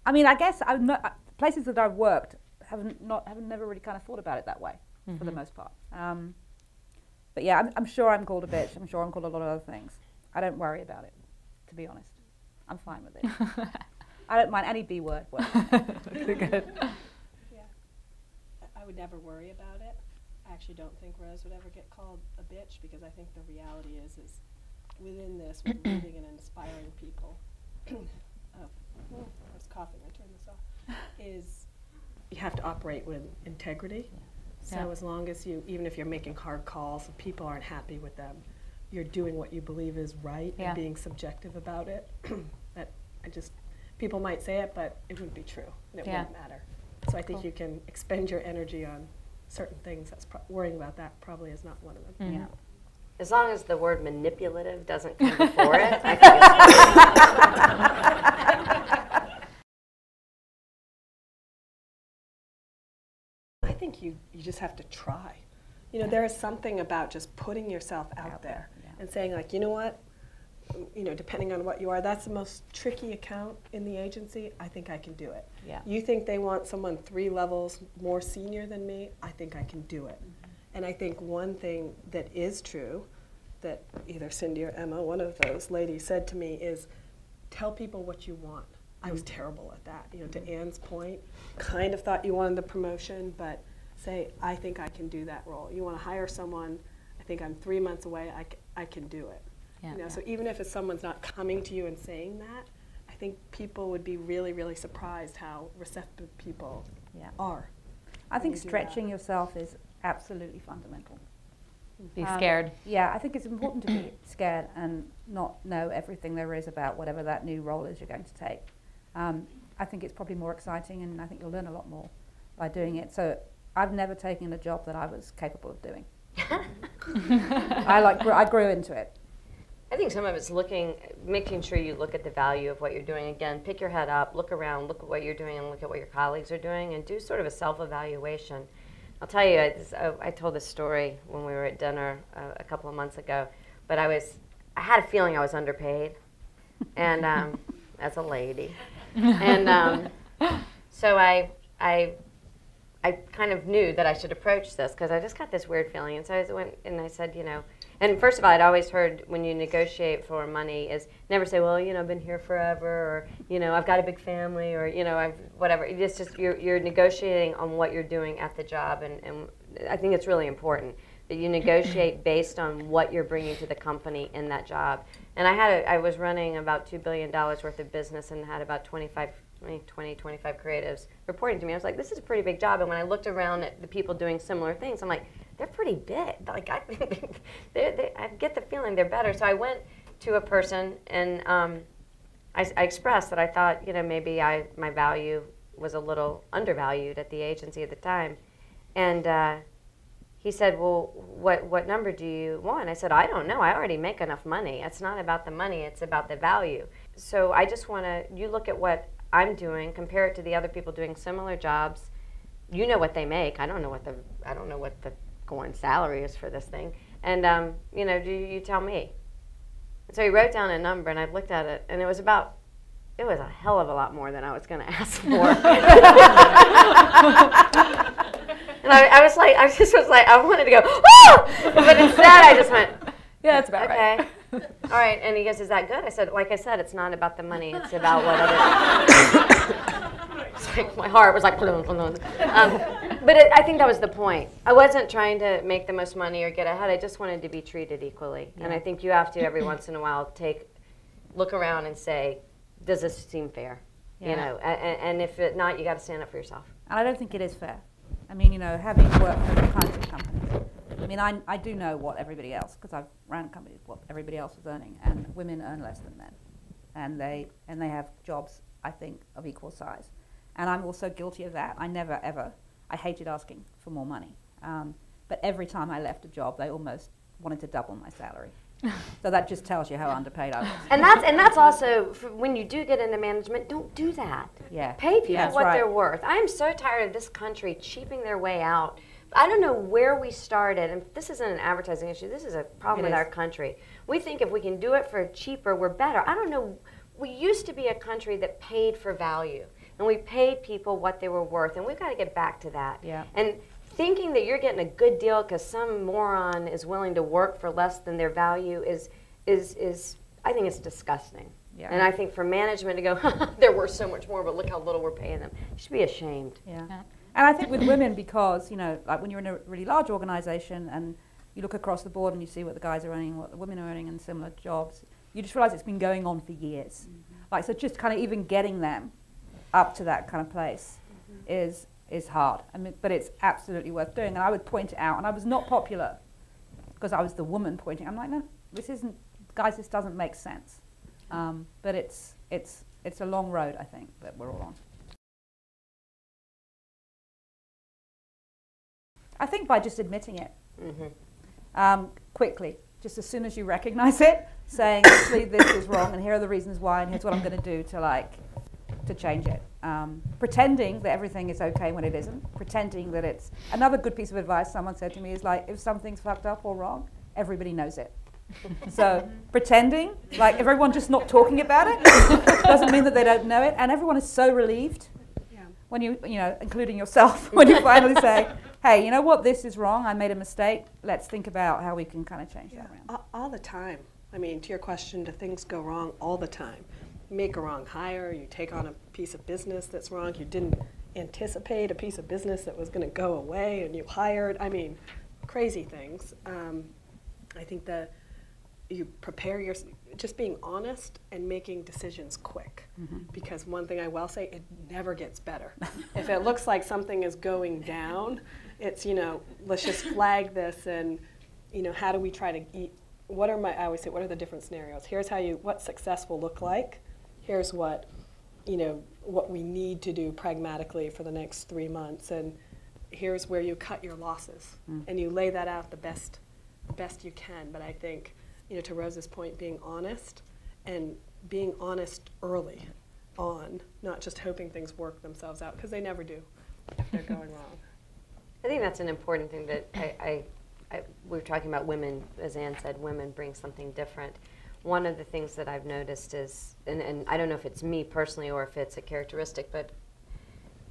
I mean, I guess places that I've worked haven't never really kind of thought about it that way for the most part. But yeah, I'm sure I'm called a bitch. I'm sure I'm called a lot of other things. I don't worry about it, to be honest. I'm fine with it. I don't mind any B word. Good. Yeah, I would never worry about it. I actually don't think Rose would ever get called a bitch, because I think the reality is within this, we're leading and inspiring people. I was coughing, I turned this off. Is you have to operate with integrity. So as long as even if you're making hard calls, if people aren't happy with them, you're doing what you believe is right and being subjective about it. People might say it, but it wouldn't be true, and it wouldn't matter. So I think you can expend your energy on certain things. Worrying about that probably is not one of them. Yeah. As long as the word manipulative doesn't come before it, I think it's fine. I think you just have to try. You know, there is something about just putting yourself out there and saying, like, you know what, depending on what you are, that's the most tricky account in the agency. I think I can do it. Yeah. You think they want someone 3 levels more senior than me? I think I can do it. And I think one thing that is true, that either Cindy or Emma, one of those ladies, said to me is, tell people what you want. I was terrible at that. To Anne's point, kind of thought you wanted the promotion, but say, I think I can do that role. You want to hire someone, I think I'm 3 months away, I can do it. So even if someone's not coming to you and saying that, I think people would be really, really surprised how receptive people are. I think stretching yourself is absolutely fundamental. Be scared. Yeah, I think it's important to be scared and not know everything there is about whatever that new role is you're going to take. I think it's probably more exciting, and I think you'll learn a lot more by doing it. So I've never taken a job that I was capable of doing. I grew into it. I think some of it's making sure you look at the value of what you're doing. Again, pick your head up, look around, look at what you're doing, and look at what your colleagues are doing, and do sort of a self-evaluation. I'll tell you, I told this story when we were at dinner a couple of months ago, but I had a feeling I was underpaid, and as a lady, and so I kind of knew that I should approach this, because I just got this weird feeling, and so I went and I said, and first of all, I'd always heard when you negotiate for money is never say, well, I've been here forever, or, I've got a big family, or, I've whatever. It's just you're negotiating on what you're doing at the job, and I think it's really important that you negotiate based on what you're bringing to the company in that job. And I was running about $2 billion worth of business and had about 25 creatives reporting to me. I was like, this is a pretty big job. And when I looked around at the people doing similar things, I'm like, they're pretty big. Like, I get the feeling they're better. So I went to a person, and I expressed that I thought, maybe my value was a little undervalued at the agency at the time. And he said, well, what number do you want? I said, I don't know. I already make enough money. It's not about the money. It's about the value. So I just want you look at what I'm doing, compare it to the other people doing similar jobs. You know what they make. I don't know what the going salary is for this thing. And do you tell me? So he wrote down a number, and I looked at it, and it was a hell of a lot more than I was going to ask for. And I just was like, I wanted to go, woo! But instead I just went, yeah, that's about right. Okay. All right. And he goes, is that good? I said, like I said, it's not about the money. It's about what other. It's like my heart was like, but I think that was the point. I wasn't trying to make the most money or get ahead. I just wanted to be treated equally. Yeah. And I think you have to every once in a while look around and say, does this seem fair? Yeah. And if it not, you got to stand up for yourself. And I don't think it is fair. I mean, having worked for different kinds of companies, I mean, I do know what everybody else, because I've ran companies, what everybody else is earning, and women earn less than men, and they have jobs, I think, of equal size, and I'm also guilty of that. I hated asking for more money, but every time I left a job, they almost wanted to double my salary. So that just tells you how underpaid I was. And that's also, when you do get into management, don't do that. Yeah. Pay people what they're worth. I am so tired of this country cheaping their way out. I don't know where we started, and this isn't an advertising issue, this is a problem with our country. We think if we can do it for cheaper, we're better. I don't know, we used to be a country that paid for value. and we paid people what they were worth, and we've got to get back to that. Yeah. And thinking that you're getting a good deal because some moron is willing to work for less than their value is I think it's disgusting. Yeah. And I think for management to go, they're worth so much more, but look how little we're paying them. You should be ashamed. Yeah. And I think with women, because, you know, like when you're in a really large organization and you look across the board and you see what the guys are earning, what the women are earning in similar jobs, you just realize it's been going on for years. Like, so just kind of even getting them up to that kind of place is hard. I mean, but it's absolutely worth doing. And I would point it out. And I was not popular because I was the woman pointing. I'm like, no, this isn't, guys, this doesn't make sense. But it's a long road, I think, that we're all on. I think by just admitting it quickly, just as soon as you recognize it, saying, actually, this is wrong, and here are the reasons why, and here's what I'm going to do to change it. Pretending that everything is okay when it isn't. Pretending that it's... Another good piece of advice someone said to me is like, if something's fucked up or wrong, everybody knows it. So pretending, like everyone just not talking about it, doesn't mean that they don't know it, and everyone is so relieved when you know, including yourself, when you finally say, hey, you know what, this is wrong, I made a mistake, let's think about how we can kind of change that around. All the time. I mean, to your question, do things go wrong all the time? You make a wrong hire, you take on a piece of business that's wrong, you didn't anticipate a piece of business that was going to go away, and you hired, I mean, crazy things. I think that you prepare just being honest and making decisions quick. Because one thing I will say, it never gets better. If it looks like something is going down, it's, you know, let's just flag this, and, you know, how do we try to eat, I always say, what are the different scenarios? Here's what success will look like. Here's what, you know, what we need to do pragmatically for the next 3 months, and here's where you cut your losses. And you lay that out the best you can. But I think, you know, to Rose's point, being honest, and being honest early on, not just hoping things work themselves out, because they never do if they're going wrong. I think that's an important thing that we were talking about women, as Ann said, women bring something different. One of the things that I've noticed is, and I don't know if it's me personally or if it's a characteristic, but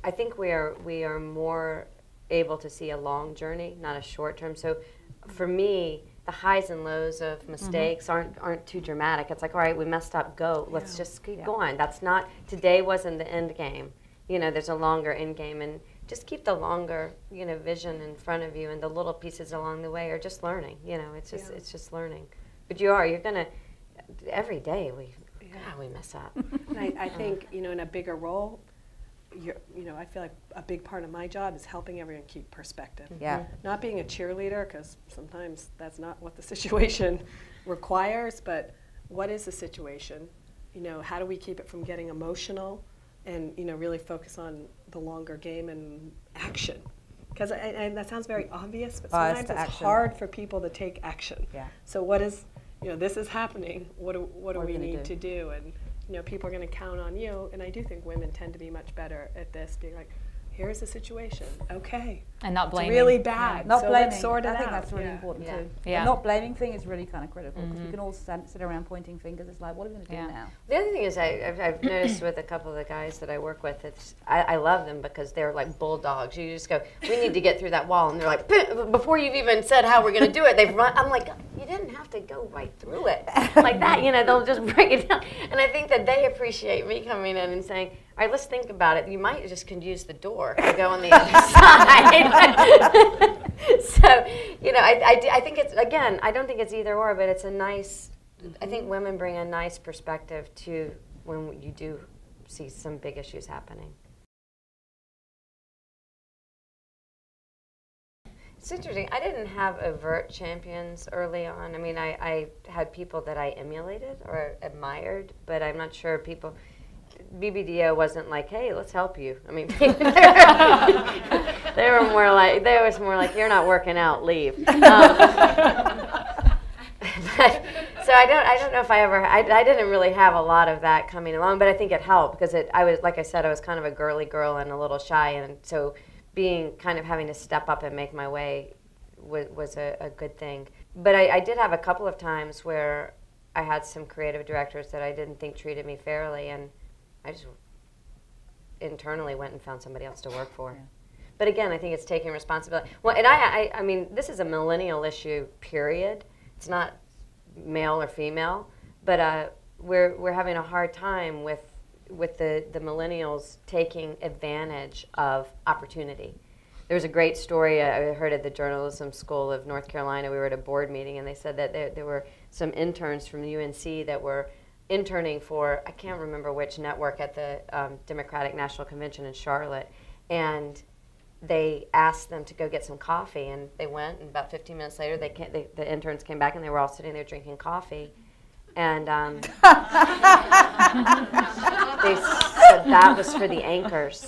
I think we are more able to see a long journey, not a short term. So for me, the highs and lows of mistakes aren't too dramatic. It's like, all right, we messed up, go. Let's just keep going. That's not, today wasn't the end game. You know, there's a longer end game, and just keep the longer, you know, vision in front of you, and the little pieces along the way are just learning. You know, it's just learning. But you're gonna, every day we mess up. And I think, you know, in a bigger role, you know, I feel like a big part of my job is helping everyone keep perspective. Not being a cheerleader, because sometimes that's not what the situation requires, but what is the situation? You know, how do we keep it from getting emotional, and, you know, really focus on the longer game and action? Because that sounds very obvious, but sometimes it's hard for people to take action. So what is, you know, this is happening, what do we need to do? And, you know, people are going to count on you, and I do think women tend to be much better at this, being like, here's the situation, okay. And not blaming. It's really bad, Not so blaming. let's sort it out. I think that's really important too. Yeah. The not blaming thing is really kind of critical, because we can all sit around pointing fingers. It's like, what are we going to do now? The other thing is I've noticed with a couple of the guys that I work with, I love them because they're like bulldogs. You just go, we need to get through that wall, and they're like, before you've even said how we're going to do it, they've run. I'm like, you didn't have to go right through it like that. You know, they'll just break it down. And I think that they appreciate me coming in and saying, all right, let's think about it. You might just can use the door to go on the other side. So, you know, I think it's, again, I don't think it's either or, but it's a nice, I think women bring a nice perspective to when you do see some big issues happening. It's interesting. I didn't have overt champions early on. I mean, I had people that I emulated or admired, but I'm not sure people... BBDO wasn't like, hey, let's help you. I mean, they was more like, you're not working out, leave. So I don't know if I didn't really have a lot of that coming along, but I think it helped because I was, like I said, I was kind of a girly girl and a little shy, and so having to step up and make my way was a good thing. But I did have a couple of times where I had some creative directors that I didn't think treated me fairly, and internally went and found somebody else to work for. Yeah. But again, I think it's taking responsibility. Well, and I mean, this is a millennial issue, period. It's not male or female, but we're having a hard time with the millennials taking advantage of opportunity. There was a great story I heard at the Journalism School of North Carolina. We were at a board meeting, and they said that there were some interns from UNC that were interning for, I can't remember which network, at the Democratic National Convention in Charlotte, and they asked them to go get some coffee, and they went, and about 15 minutes later, the interns came back, and they were all sitting there drinking coffee, and they said that was for the anchors.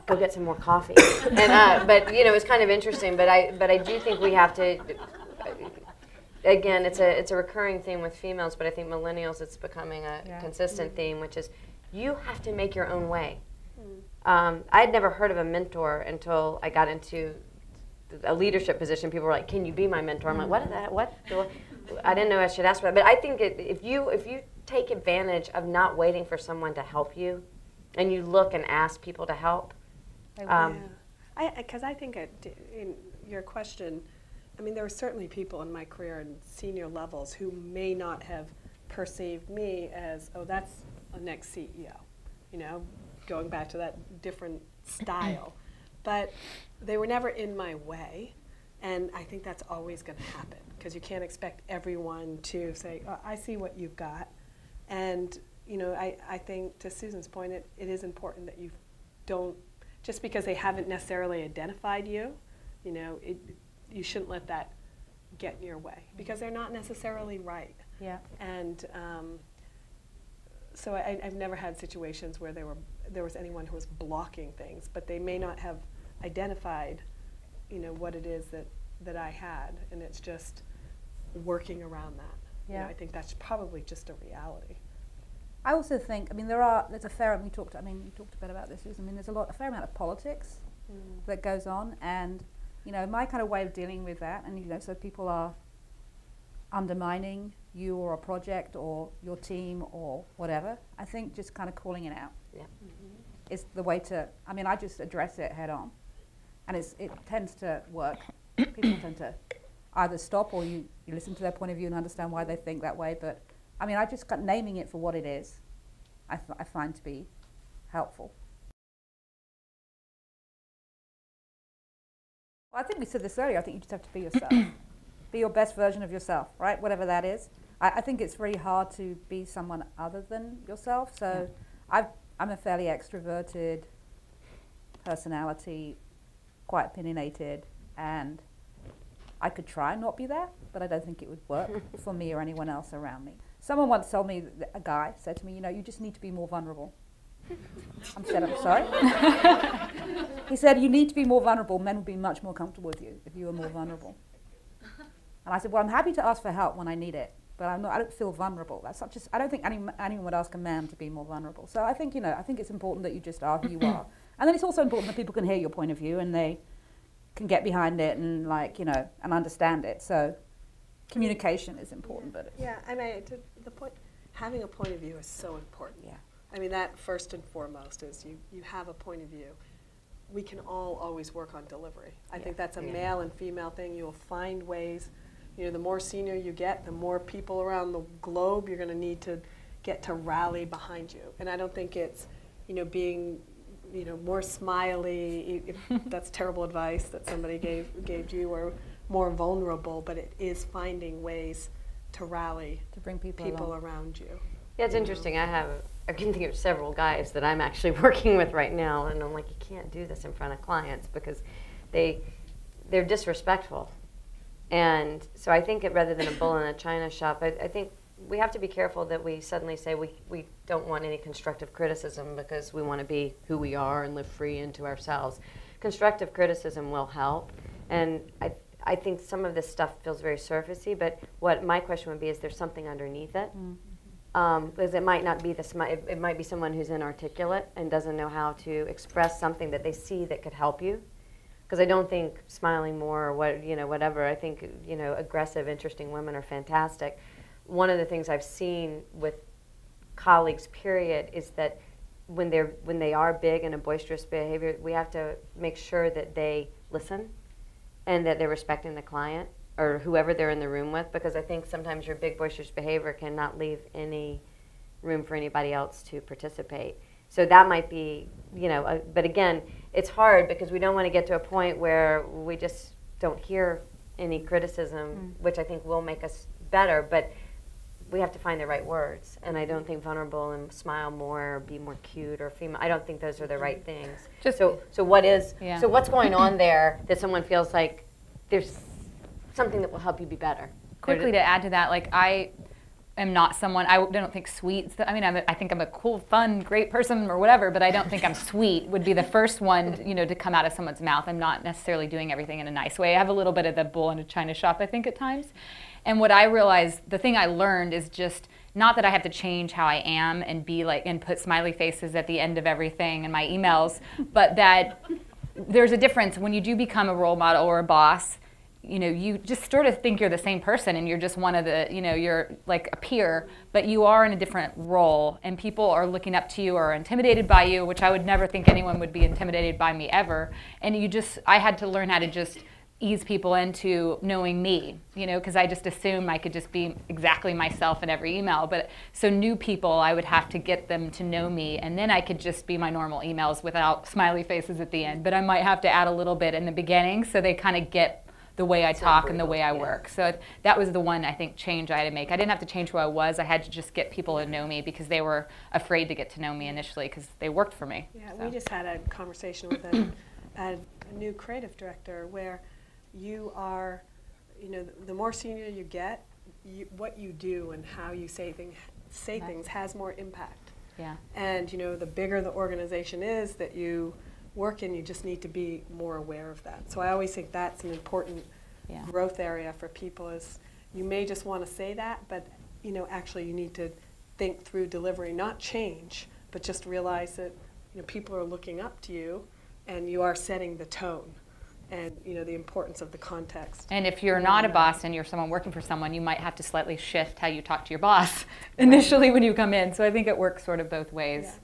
Go get some more coffee. And but you know, it's kind of interesting. But I do think we have to. Again, it's a recurring theme with females, but I think millennials, it's becoming a consistent theme, which is you have to make your own way. I had never heard of a mentor until I got into a leadership position. People were like, "Can you be my mentor?" I'm like, "What is that? What?" I didn't know I should ask for that. But I think if you take advantage of not waiting for someone to help you, and you look and ask people to help. Because I think in your question, I mean, there were certainly people in my career in senior levels who may not have perceived me as, oh, that's a next CEO, you know, going back to that different style. But they were never in my way, and I think that's always going to happen, because you can't expect everyone to say, oh, I see what you've got. And, you know, I think, to Susan's point, it is important that you don't, just because they haven't necessarily identified you, you know, you shouldn't let that get in your way, because they're not necessarily right. Yeah. And so I've never had situations where there was anyone who was blocking things, but they may not have identified, you know, what it is that I had, and it's just working around that. Yeah. You know, I think that's probably just a reality. I also think, I mean, there's a fair, you talked a bit about this, Susan. I mean, there's a fair amount of politics that goes on, and, you know, my kind of way of dealing with that, and, you know, so people are undermining you or a project or your team or whatever, I think just kind of calling it out is the way to, I mean, I just address it head on, and it tends to work. People tend to either stop, or you listen to their point of view and understand why they think that way, but I mean, I just got naming it for what it is, I find to be helpful. Well, I think we said this earlier. I think you just have to be yourself. Be your best version of yourself, right? Whatever that is. I think it's really hard to be someone other than yourself. So I'm a fairly extroverted personality, quite opinionated, and I could try and not be that, but I don't think it would work for me or anyone else around me. Someone once told me, a guy said to me, you know, you just need to be more vulnerable. I'm sorry. He said, you need to be more vulnerable. Men would be much more comfortable with you if you were more vulnerable. And I said, well, I'm happy to ask for help when I need it, but I don't feel vulnerable. I don't think anyone would ask a man to be more vulnerable. So I think, you know, I think it's important that you just are who you are. And then it's also important that people can hear your point of view and they can get behind it and, like, you know, and understand it. So communication is important, but I mean, the point, having a point of view is so important. Yeah. I mean, that first and foremost is you have a point of view. We can all always work on delivery. I think that's a male and female thing. You'll find ways, you know, the more senior you get, the more people around the globe you're going to need to get to rally behind you. And I don't think it's, you know, being, you know, more smiley, if that's terrible advice that somebody gave you, or more vulnerable, but it is finding ways to rally, to bring people around you. Yeah, it's interesting. I can think of several guys that I'm actually working with right now, and I'm like, you can't do this in front of clients because they're disrespectful. And so I think rather than a bull in a china shop, I think we have to be careful that we suddenly say we don't want any constructive criticism because we want to be who we are and live free into ourselves. Constructive criticism will help, and I think some of this stuff feels very surfacey, but what my question would be, is there something underneath it? Because it might not be it might be someone who's inarticulate and doesn't know how to express something that they see that could help you. Because I don't think smiling more or whatever. I think, you know, aggressive, interesting women are fantastic. One of the things I've seen with colleagues, period, is that when they are big and a boisterous behavior, we have to make sure that they listen and that they're respecting the client or whoever they're in the room with, because I think sometimes your big boisterous behavior cannot leave any room for anybody else to participate. So that might be, but again, it's hard because we don't want to get to a point where we just don't hear any criticism, which I think will make us better, but we have to find the right words. And I don't think vulnerable and smile more or be more cute or female, I don't think those are the right things. So what's going on there that someone feels like there's something that will help you be better? Quickly to add to that, like I am not someone, I don't think sweet, I mean, I think I'm a cool, fun, great person or whatever, but I don't think I'm sweet would be the first one, to come out of someone's mouth. I'm not necessarily doing everything in a nice way. I have a little bit of the bull in a china shop, I think, at times. And what I realized, the thing I learned is just, not that I have to change how I am and be like, and put smiley faces at the end of everything in my emails, but that there's a difference when you do become a role model or a boss. You just sort of think you're the same person and you're just one of the, you're like a peer, but you are in a different role and people are looking up to you or intimidated by you, which I would never think anyone would be intimidated by me ever. And I had to learn how to just ease people into knowing me, because I just assumed I could just be exactly myself in every email. But so new people, I would have to get them to know me, and then I could just be my normal emails without smiley faces at the end. But I might have to add a little bit in the beginning so they kind of get the way I talk and the way I work. So that was the one, I think, change I had to make. I didn't have to change who I was. I had to just get people to know me because they were afraid to get to know me initially because they worked for me. Yeah, so. We just had a conversation with a new creative director where you are, the more senior you get, what you do and how you say things has more impact. Yeah. And the bigger the organization is that you work in, you just need to be more aware of that. So I always think that's an important growth area for people is you may just want to say that, but actually you need to think through delivery, not change, but just realize that people are looking up to you and you are setting the tone. And the importance of the context. And if you're not a boss and you're someone working for someone, you might have to slightly shift how you talk to your boss initially when you come in. So I think it works sort of both ways,